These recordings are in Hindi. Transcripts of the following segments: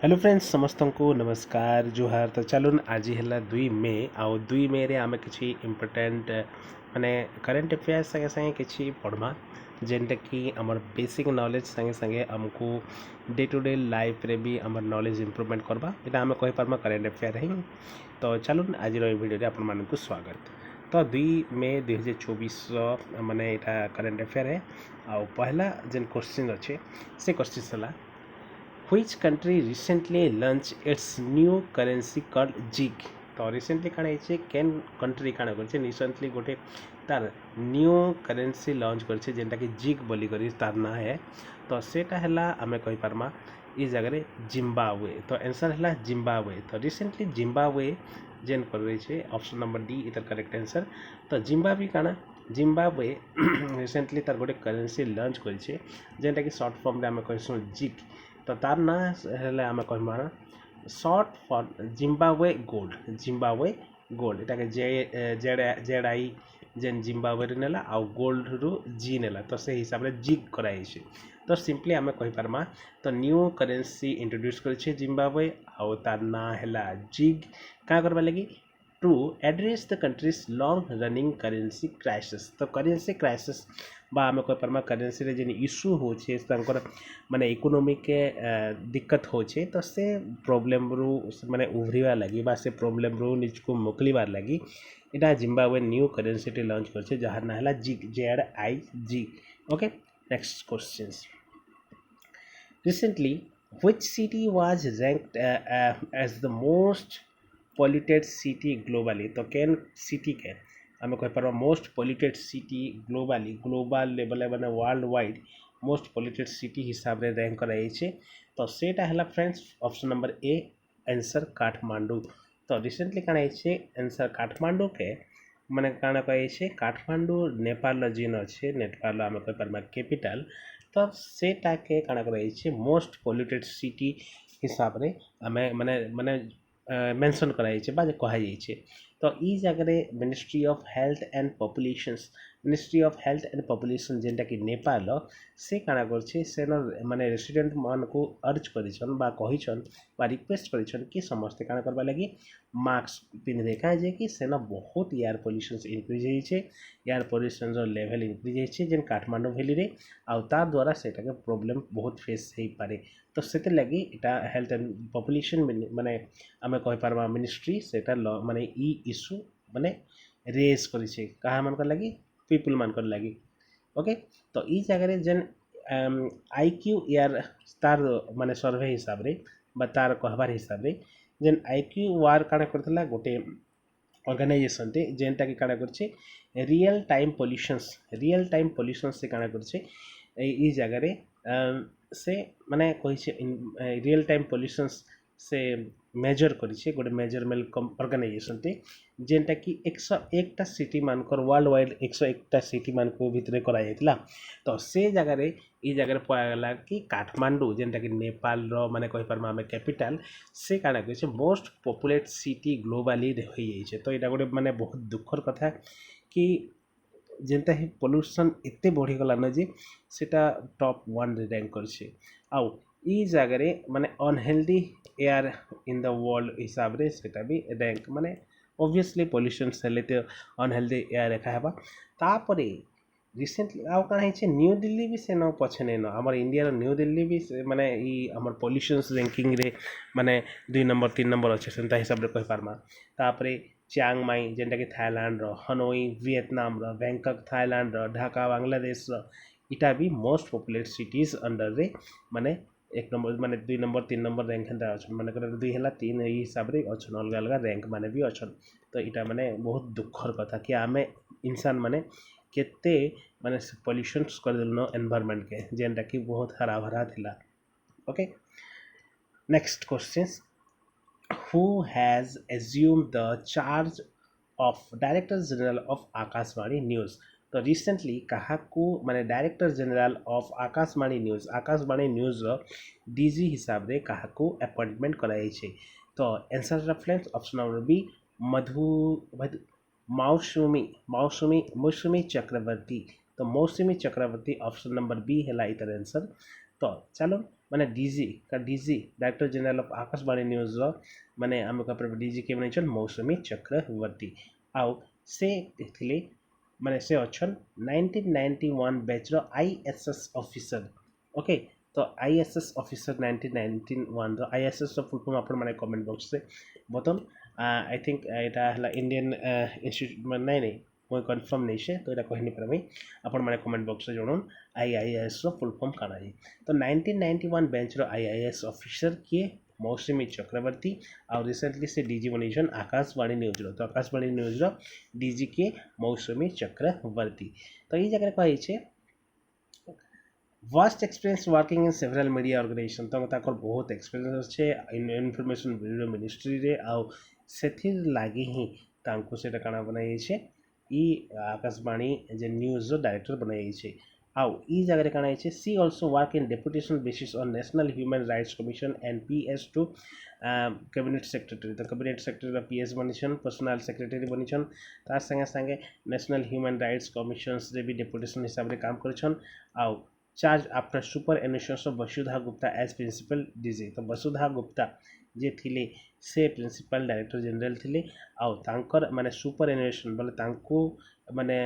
हेलो फ्रेंड्स समस्त को नमस्कार जुहार। तो चलून आज है 2 मे आउ 2 मे रे आम कि इम्पोर्टाट माने करेन्ट अफेयर संगे संगे कि पढ़मा जेनटा कि आमर बेसिक नॉलेज संगे संगे आमको डे टू डे लाइफ रे भी आमर नॉलेज इम्प्रूवमेंट करबा इटा आम कहि पारमा करेन्ट अफेयर ही। तो चलून आज वीडियो रे आपण मानकु स्वागत। तो 2 मे 2024 माने इटा करेन्ट अफेयर है। आउ पहला जेन क्वेश्चन अच्छे से क्वेश्चन है Which country recently launched its new currency called JIG? तो रिसेंटली काण है केन कंट्री काण कर रिसेंटली गोटे तार न्यू करेन्सी लॉन्च कर जेनटा कि जिग बोली करी तार ना है। तो सेटा है आमे कहि पारमा इस जगह जिम्बाब्वे। तो आंसर है जिम्बाब्वे। तो रिसेंटली जिम्बाब्वे जेन कर रही ऑप्शन नंबर डी इतर करेक्ट आंसर। तो जिम्बाब्वे काण जिम्बाब्वे रिसेंटली तार गोटे करेन्सी लॉन्च कर जेनटा कि शॉर्ट फॉर्म रे आमे कहसु जिग। तो तार ना है आम कह शॉर्ट फॉर जिम्बाब्वे गोल्ड इटा के जेड आई जेन जिम्बाब्वे नेला आउ गोल्ड रु जी नेला। तो से हिसाब रे जिग कराई। तो सिंपली आम कहि पारमा तो न्यू करेन्सी इंट्रोड्यूस कर जिम्बाब्वे आउ तार ना है जिग क्या करबा लगी to address the country's long running currency crisis. तो करेन्सी क्राइसिस बा आम कहि पारमा करेन्सी रे जेन इश्यू होछे तांकर माने इकोनॉमिक के दिक्कत होछे। तो से प्रॉब्लम रु माने उभरिवा लगी बा से प्रॉब्लम रु निजको मोकलिबार लगी इटा जिम्बाब्वे न्यू करेन्सी टे लॉन्च करछे जहार ना हला ZiG JIG। Okay next questions recently which city was ranked as the most polluted city globally? तो कैन सिटी के आम कहि पारमा most polluted city global level माने worldwide most polluted city हिसाब रे रैंक कराई। तो सेटा है friends option number A answer Kathmandu. तो रिसेंटली काण है आंसर काठमांडू के माने काण कहे काठमांडू नेपाल जेन अच्छे नेपाल आम कहि पारमा कैपिटल। तो सेटा के काण कराई मोस्ट पॉल्यूटेड सिटी हिसाब रे आमे माने माने मेंशन कराई बा कह। तो ई जगह ministry of health and population जेनटा कि नेपाल से काण कर माने रेसिडेंट मान को अर्ज करिछन बा कहिछन बा रिक्वेस्ट करिछन कि समस्ते काण करबा लगी मास्क पिंधे कहे कि सेना बहुत एयर पॉल्यूशन इंक्रीज होइछे एयर पॉल्यूशन लेवल इंक्रीज होइछे जेन काठमांडू वैली रे आउ ता द्वारा सेटा के प्रॉब्लम बहुत फेस हो पारे। तो से लगी इटा हेल्थ एंड पॉपुलेशन माने आमे कहि पारमा मिनिस्ट्री सेटा माने ई इश्यू माने रेज करिछे कहा मानकर लगी पीपल मानकर लगी। ओके तो ई जगह जेन IQ एयर तार माने सर्वे हिसाब रे बा तार कहबार हिसाब रे जेन IQ वार काण करथला गोटे ऑर्गेनाइजेशन टे जेनटा कि काण करछे रियल टाइम पॉल्यूशन से काण करछे ई जगह रे से माने कहिछे रियल टाइम पॉल्यूशन से मेजर करिछे गोटे मेजरमेंट ऑर्गेनाइजेशन टे जेनटा कि 101टा सिटी मानकर वर्ल्ड वाइड 101टा सिटी मान को भितर कराइला। तो से जगह रे ई जगह पगला कि काठमांडू जेनटा कि नेपाल रो माने कहि पारमा आमे कैपिटल से काण कहिछे मोस्ट पॉपुलेट सिटी ग्लोबली होई जाइछे। तो एटा गोटे माने बहुत दुखर कथा कि जेनता ही पॉल्यूशन एते बढ़ी गला न जे सेटा टॉप 1 रे रैंक करछे आउ ई जगह रे माने unhealthy air in the world हिसाब रे सेटा भी रैंक माने ऑब्वियसली पॉल्यूशन से तो अनहेल्दी एयर रखा है तापरे रिसेंटली आउ काण है न्यू दिल्ली भी से न पछे न आम इंडिया न्यू दिल्ली भी माने ई आम पॉल्यूशन रैंकिंग रे माने 2 नंबर 3 नंबर अच्छे से हिसाब रे कहि पारमा। तापरे चियांग माई जेनटा कि थाईलैंड रो हनोई वियतनाम रो बैंकॉक थाईलैंड रो ढाका बांग्लादेश रो इटा भी मोस्ट पॉपुलेट सिटीज अंडर रे माने 1 नंबर माने 2 नंबर 3 नंबर रैंक हेन्ता अच्छन माने 2 है 3 यही हिसाब रे अच्छन अलग अलग रैंक माने भी अच्छन। तो इटा माने बहुत दुखर कथा कि आमे इंसान माने केते माने पॉल्यूशन कर देलनो एनवायरनमेंट के जेनटा कि बहुत हरा भरा थिला। Okay next questions who has assumed the charge of director general of Akashvani news. तो रिसेंटली कहा को माने director general of Akashvani news DG हिसाब रे कहा को अपॉइंटमेंट कराई छे। तो answer reference option number B Mausumi Chakravarty. तो Mausumi Chakravarty option number B है इतर आंसर। तो चलो माने DG director general of Akashvani news माने आम डीजी के बन मौसुमी चक्रवर्ती आउ से थिले माने से अच्छन 1991 बैच रो आईएसएस ऑफिसर ओके तो आईएसएस ऑफिसर 1991 रो आईएसएस रो फुल फॉर्म आपण माने कमेंट बॉक्स से बतन आई थिंक एटा हला इंडियन इंस्टीट्यूट में नहीं नहीं कोई कन्फर्म नहीं है तो यहाँ कही नहीं पारमी आपण मैंने कमेंट बॉक्स में जनाऊन आईआईएस रो फुल फॉर्म काना है तो 1991 बेंच रो आईआईएस ऑफिसर किए मौसुमी चक्रवर्ती और रिसेंटली से डीजी बन आकाशवाणी न्यूज रो तो आकाशवाणी न्यूज रो डीजी के मौसुमी चक्रवर्ती तो ये जगह कही vast experience working in several media organisation तो बहुत एक्सपीरियंस अच्छे इनफॉरमेशन वीडियो मिनिस्ट्री रे आउ सेथिर लागी ही तांको सेटा काना बनाई छे ई आकाशवाणी जे न्यूज डायरेक्टर बनाई छे आउ ई जगह काना छे she also work in deputation basis on national human rights commission and PS to cabinet secretary तो कैबिनेट सेक्रेटरी पीएस बनिछन पर्सनल सेक्रेटरी बनिछन तार संगे संगे नेशनल ह्यूमन राइट्स कमिशंस रे भी डेपुटेशन हिसाब रे काम करछन आउ charge after superannuation of Vasudha Gupta as principal DG तो वसुधा गुप्ता जे थिले से प्रिंसिपल डायरेक्टर जनरल थिले आउ तांकर माने सुपर एनुएशन बोले तांको माने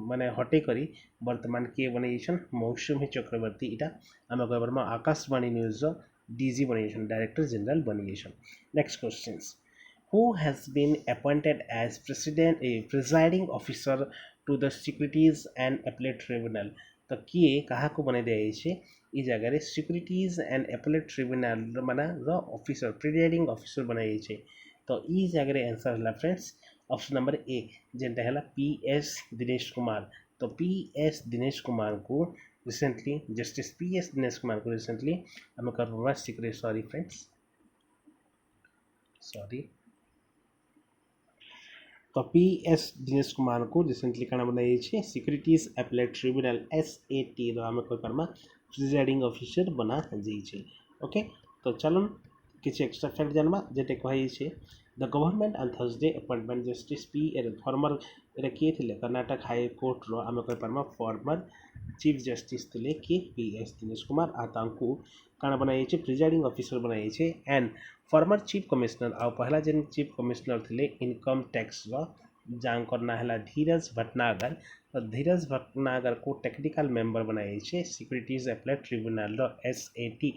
माने हटे करी वर्तमान के बनेछन मौसुमी चक्रवर्ती इटा आम कहबरमा आकाशवाणी न्यूज डीजी बनेछन डायरेक्टर जनरल बनेछन next questions who has been appointed as presiding officer to the Securities and Appellate Tribunal तो किए कहा को बने दिया छे ई जगह सिक्योरिटीज एंड एपेलेट ट्रिब्यूनल माना रो ऑफिसर प्रिजाइडिंग ऑफिसर बनाई छे तो ई जगह आंसर हला फ्रेंड्स ऑप्शन नंबर ए जेंटा हला पीएस दिनेश कुमार तो पीएस दिनेश कुमार को recently justice PS Dinesh Kumar को रिसेंटली हम कर सिक्योरिटी सॉरी फ्रेंड्स सॉरी तो पीएस दिनेश कुमार को रिसेंटली काना बनाई छे सिक्योरिटीज एपेलेट ट्रिब्यूनल एसएटी रो आमे कोई परमा प्रिजाइडिंग ऑफिसर बना जाई छे ओके तो चलो किसी एक्स्ट्रा फैक्ट जानबा जेटे कहि छे the government on Thursday appointment justice P एर फॉर्मर रे किए थिले कर्नाटक हाई कोर्ट रो आमे कोई परमा फॉर्मर चीफ जस्टिस थिले के पीएस दिनेश कुमार आ तांको काना बनाई छे प्रिजाइडिंग ऑफिसर बनाई छे एंड फॉर्मर चीफ कमिश्नर आ पहला जेन चीफ कमिश्नर थिले इनकम टैक्स रो जांकर ना हला धीरज भटनागर तो धीरज भटनागर को टेक्निकल मेंबर बनाई छे सिक्योरिटीज एपेलेट ट्रिब्यूनल रो एसएटी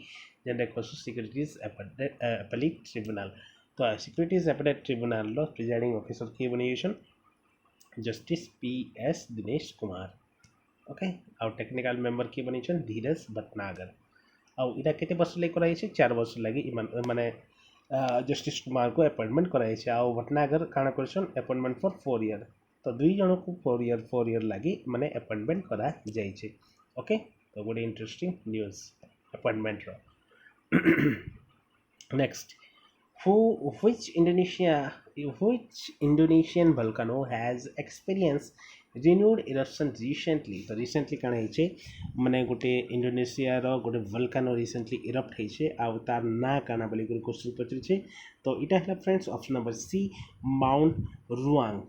जेंडे कोसो सिक्योरिटीज एपेलेट ट्रिब्यूनल तो सिक्योरिटीज एपेलेट ट्रिब्यूनल रो प्रिजाइडिंग ऑफिसर के बनिएशन justice PS Dinesh Kumar okay और टेक्निकल मेंबर के बनिएशन धीरज भटनागर और इटा केते वर्ष लगे कराई छे 4 वर्ष लगी माने जस्टिस कुमार को अपॉइंटमेंट कराई छे आ भटनागर काना करछन अपॉइंटमेंट फॉर 4 ईयर तो दुई जन को 4 ईयर लगी माने अपॉइंटमेंट करा जाई छे ओके तो गोटे इंटरेस्टिंग न्यूज़ अपॉइंटमेंट रो next which Indonesian volcano has experienced renewed eruption recently तो रिसेंटली काना होइछे माने गोटे इंडोनेशिया रो गोटे वोल्कानो रिसेंटली इरप्ट होइछे आ तार ना काना बोली क्वेश्चन पचरि छे तो इटा हला friends option number C Mount Ruang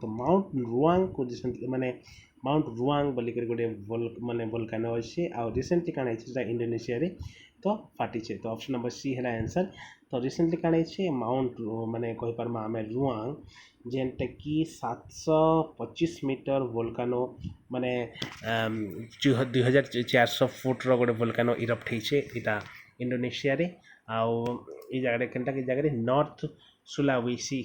तो माउंट रुआंग को रिसेंटली माने माउंट रुआंग बोली गोटे माने वोल्कानो अछि आ रिसेंटली काना होइछे इंडोनेशिया रे तो फाटी छे तो ऑप्शन नंबर सी है आंसर तो रिसेंटली काना छे माउंट माने कहि परमा आमे रुआंग जेनटा कि 725 मीटर वोल्कानो माने 2400 फुट रो गोटे वोल्कानो इरप्ट होइछे इटा इंडोनेशिया रे आउ ई जगह केनटा की जगह नॉर्थ सुलावेसी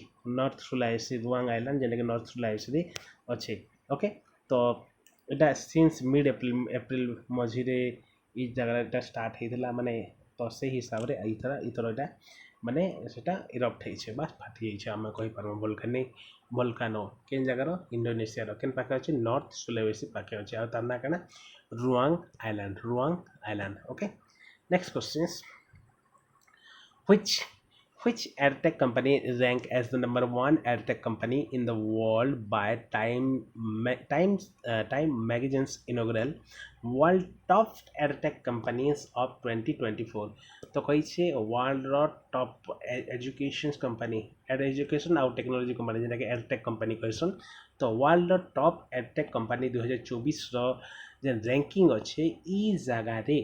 रुआंग आइलैंड जेनटा कि नॉर्थ सुलावेसी रे अच्छे ओके तो इटा सिंस मिड एप्रिल मझिरे ई जगह स्टार्ट होता माने तो से हिसाब रे इथर इटा माने सेटा इरप्ट होइछे बा फाटी जाइछे आमे कहि पारम वोल्कानो केन जगह इंडोनेशिया रो केन पाखे अछि नॉर्थ सुलावेसी पाखे अछि आ तार ना काना Ruang island okay next questions which edtech company ranked as the number 1 edtech company in the world by Time Magazine's inaugural World Top Edtech Companies of 2024 तो कही छे वर्ल्ड रो टॉप एजुकेशन कंपनी एजुकेशन और टेक्नोलॉजी कंपनी जेना कि एडटेक कंपनी कहसन तो वर्ल्ड रो टॉप एडटेक कंपनी 2024 रो जे रैंकिंग अच्छे ई जगह रे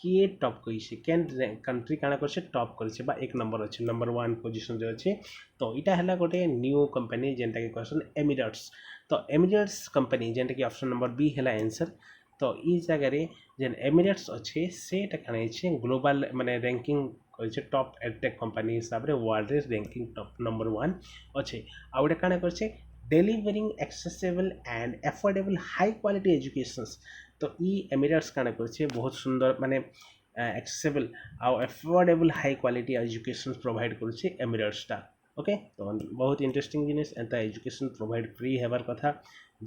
किए टॉप करिছে केन कंट्री काना करছে टॉप करिছে बा एक नंबर अच्छे नंबर 1 पोजीशन रे अच्छे तो इटा हला गोटे न्यू कंपनी जेनटा कि कहसन एमिरेट्स तो एमिरेट्स कंपनी जेनटा कि ऑप्शन नंबर बी हला आंसर तो ई जगह रे जेन एमिरेट्स अच्छे सेटा काना छै ग्लोबल माने रैंकिंग करिছে टॉप एडटेक कंपनी हिसाब रे वर्ल्ड रे रैंकिंग टॉप नंबर 1 अच्छे आ गोटे काना करছে delivering accessible and affordable high quality educations तो ई एमिरेट्स काना करছে बहुत सुंदर माने एक्सेसिबल आउ affordable high quality education provide करছে एमिरेट्सटा ओके तो बहुत इंटरेस्टिंग जिनिस एंता एजुकेशन प्रोवाइड फ्री हेबार कथा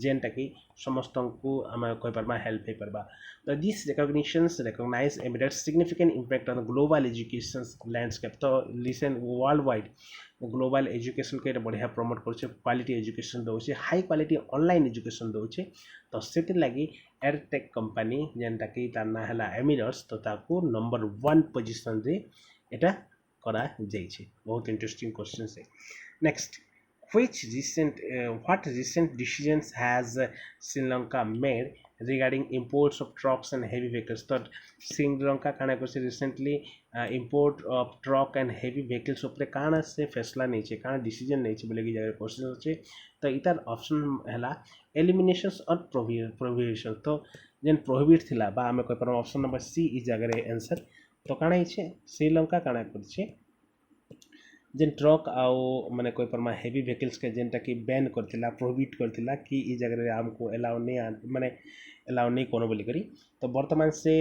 जेनटा कि समस्त को आम कही पार्बा हेल्प हो पार्बा तो this recognitions recognize Emirates significant impact on global education landscape तो listen worldwide global education के बढ़िया प्रमोट कर क्वालिटी एजुकेशन दौचे हाई क्वालिटी ऑनलाइन एजुकेशन दौचे तो से लगी एयरटेक कंपनी जेनटा कि तार ना है एमिरेट्स तो ताकू नंबर 1 पोजीशन रे एटा करा जाइए बहुत इंटरेस्टिंग क्वेश्चन है next what recent decisions has Sri Lanka made regarding imports of trucks and heavy vehicles तो Sri Lanka काना करছে recently import of truck and heavy vehicles उपरे काना से फैसला नहीं छे काना डिसीजन नहीं छे बोले कि जगह क्वेश्चन छे तो इतार ऑप्शन हला एलिमिनेशंस और प्रोहिबिशन तो जेन प्रोहिबिट थिला बा हमें कोई पर ऑप्शन नंबर सी इस जगह रे आंसर तो काना छे श्रीलंका काना करছে जेन ट्रक आउ माने कोई परमा हेवी व्हीकल्स के जेनटा कि बैन करथिला प्रोहिबिट करथिला कि ई जगह रे हमको अलाउ नहीं माने अलाउ नहीं कोनो बोली करी तो वर्तमान से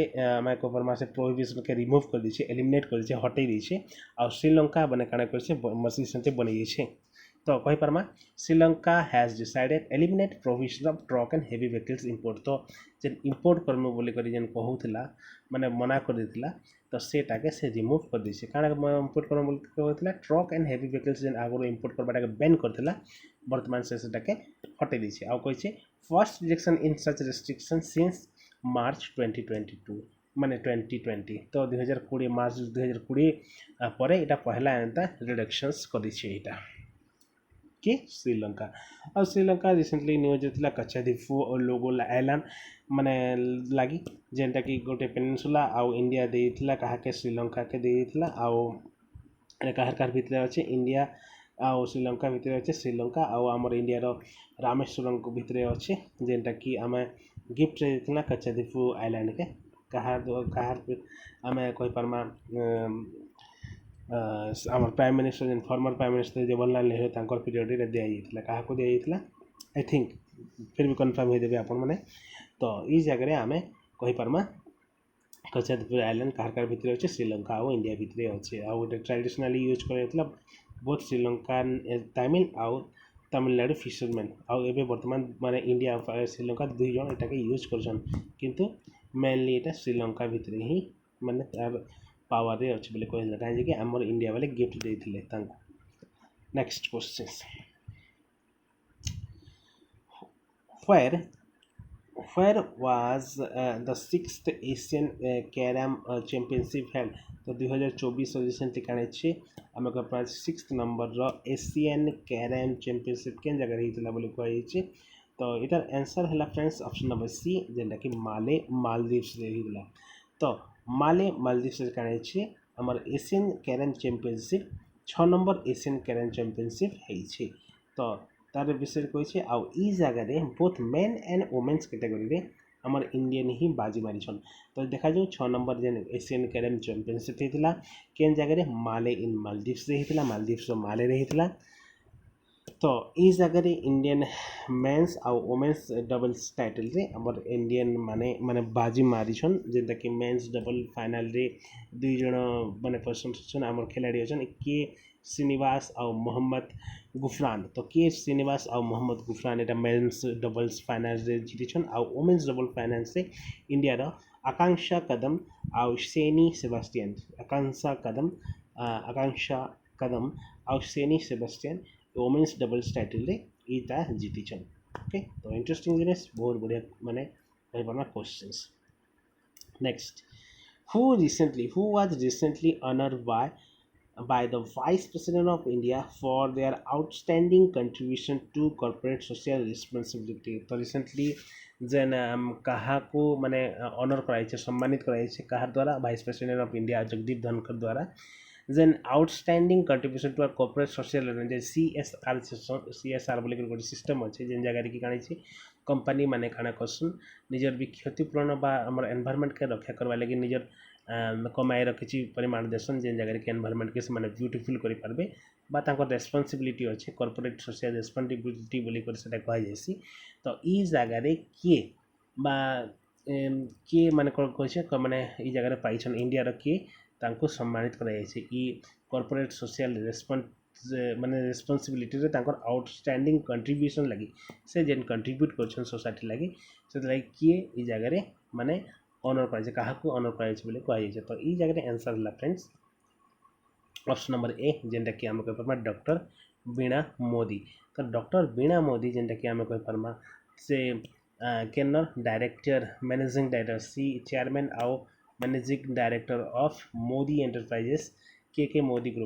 मैं कोई परमा से प्रोहिबिशन के रिमूव कर दी छे एलिमिनेट कर दी छे हटाई दी छे और श्रीलंका बने काना कर छे मसी से बनी छे तो कही pharma Sri Lanka has decided eliminate provision of truck and heavy vehicles import तो जेन इंपोर्ट करमु बोली करी जेन कहूला माने मना कर देथिला तो सेटाके से रिमूव कर दी कारण इंपोर्ट कर बोली कहूला ट्रक एंड हेवी व्हीकल्स जेन आगुरी इंपोर्ट करबाटा बैन करथिला वर्तमान से सेटाके हटाई दी आ कहिছে first reduction in such restriction since March 2022 माने 2020 तो 2020 मार्च 2020 पर एटा पहला एंता रिडक्शंस कर कि श्रीलंका और श्रीलंका रिसेंटली न्यूज होता कच्छाद्वीप और लोगो आइलैंड माने लगी जेनटा कि गोटे पेनिनसुला आउ इंडिया देइथिला काहाके श्रीलंका के देइथिला आउ काहार काहार भितर अच्छे इंडिया आउ श्रीलंका भितर अच्छे श्रीलंका आउ आमर इंडिया रो रामेश्वरम को भितर अच्छे जेनटा कि आमे गिफ्ट देइथिला कच्छाद्वीप आइलैंड के काहार आमे कहि पारमा आमर प्राइम मिनिस्टर जेन former prime minister Jawaharlal Nehru तांकर पीरियड रे दिया जाइथिला काहाको दिया जाइथिला आई थिंक फिर भी कन्फर्म हो देबे आपण माने तो ई जगह रे आमे कहि पारमा कच्छाद्वीप आइलैंड काहार काहार भितर अछि श्रीलंका और इंडिया भितर अछि आ ओटे ट्रेडिशनली यूज करैथिला बोथ श्रीलंकान तमिल आउ तमिलनाडु फिशरमैन आउ एबे वर्तमान माने इंडिया और श्रीलंका दुई जन एटाके यूज करछन किंतु मेनली एटा श्रीलंका भितर ही माने तार पावर रे अच्छे बोले कहला कहीं कि आमर इंडिया वाले गिफ्ट देइथिले तांको next question where was the 6th Asian carrom championship held तो 2024 रिसेंटली काने छे आमे को 6th नंबर रो एशियन कैरम चैंपियनशिप केन जगह रहितला बोले कहै छै तो इधर आंसर हला फ्रेंड्स ऑप्शन नंबर सी जेंटा कि मालदीव्स रहितला तो मालदीव्स काने छे हमर Asian carrom championship 6 number Asian carrom championship है छे तो तार विषय कही आउ ई जगह both men and women's category रे हमर इंडियन ही बाजी मारी छन तो देखा जाऊ 6 नंबर जेन एशियन कैरम चैंपियनशिप होता केन जगह माले इन मालदीव्स रहितला मालदीव्स माले रहितला तो ई जगह इंडियन मेन्स आउ वुमेन्स डबल्स टाइटल रे हमर इंडियन माने माने बाजी मारी छन जेंता कि मेन्स डबल फाइनल रे दुई जण माने पर्सन छन हमर खिलाड़ी छन के श्रीनिवास और मोहम्मद गुफरान तो के श्रीनिवास और मोहम्मद गुफरान एटा मेन्स डबल्स फाइनल रे जीतिछन और वुमेन्स डबल फाइनल से इंडिया रो आकांक्षा कदम और सेनी सेबास्टियन आकांक्षा कदम और सेनी सेबास्टियन वुमेन्स डबल्स टाइटल रे इटा जीतिछन ओके तो इंटरेस्टिंग जिनिस बहुत बढ़िया माने भाई questions next who was recently honored by by the Vice President of India for their outstanding contribution to corporate social responsibility. तो रिसेंटली जेन କାହାକୁ ମାନେ ଅନର କରାଯାଇଛି ସମ୍ମାନିତ କରାଯାଇଛି କାହା ଦ୍ୱାରା vice president of India Jagdeep Dhankhar ଦ୍ୱାରା ଯେନ୍ ଆଉଟଷ୍ଟାଣ୍ଡିଂ କଣ୍ଟ୍ରିବ୍ୟୁସନ୍ ଟୁ ଆର୍ କର୍ପୋରେଟ୍ ସୋସିଆଲ୍ ଯେ CSR बोलिक गोटे सिस्टम अच्छे जेन जगह कि काणी कंपनी माने काଣା करसन निजर भी क्षतिपूरण बा हमर एनवायरमेंट के रक्षा करवा लगी निजर कमाईर किसी परिमाण देसन जेन जगह कि एनवायरमेंट के से ब्यूटीफुल करें बा रेस्पॉन्सिबिलिटी अच्छे कॉर्पोरेट सोशल रेस्पॉन्सिबिलिटी बोली सेटा कहुसी तो ई जगार किए बा किए माने कहे माने ई जगह पाइछन इंडिया किए तांको सम्मानित कराई ई कॉर्पोरेट सोशल माने रेस्पॉन्सिबिलिटी रे तांकर आउटस्टैंडिंग कंट्रीब्यूशन लगी से जेन कंट्रीब्यूट करछन सोसाइटी लगी से लगी किए ई जगह माने ऑनर कराई काहाकू ऑनर कराई बोले कहुई तो ई जगह आंसर है फ्रेंड्स ऑप्शन नंबर ए जेनटा कि आम कह डॉक्टर वीणा मोदी तो डॉक्टर वीणा मोदी जेनटा कि आम कह से केनर डायरेक्टर मैनेजिंग डायरेक्टर सी चेयरमैन आउ managing director of Modi enterprises के मोदी ग्रुप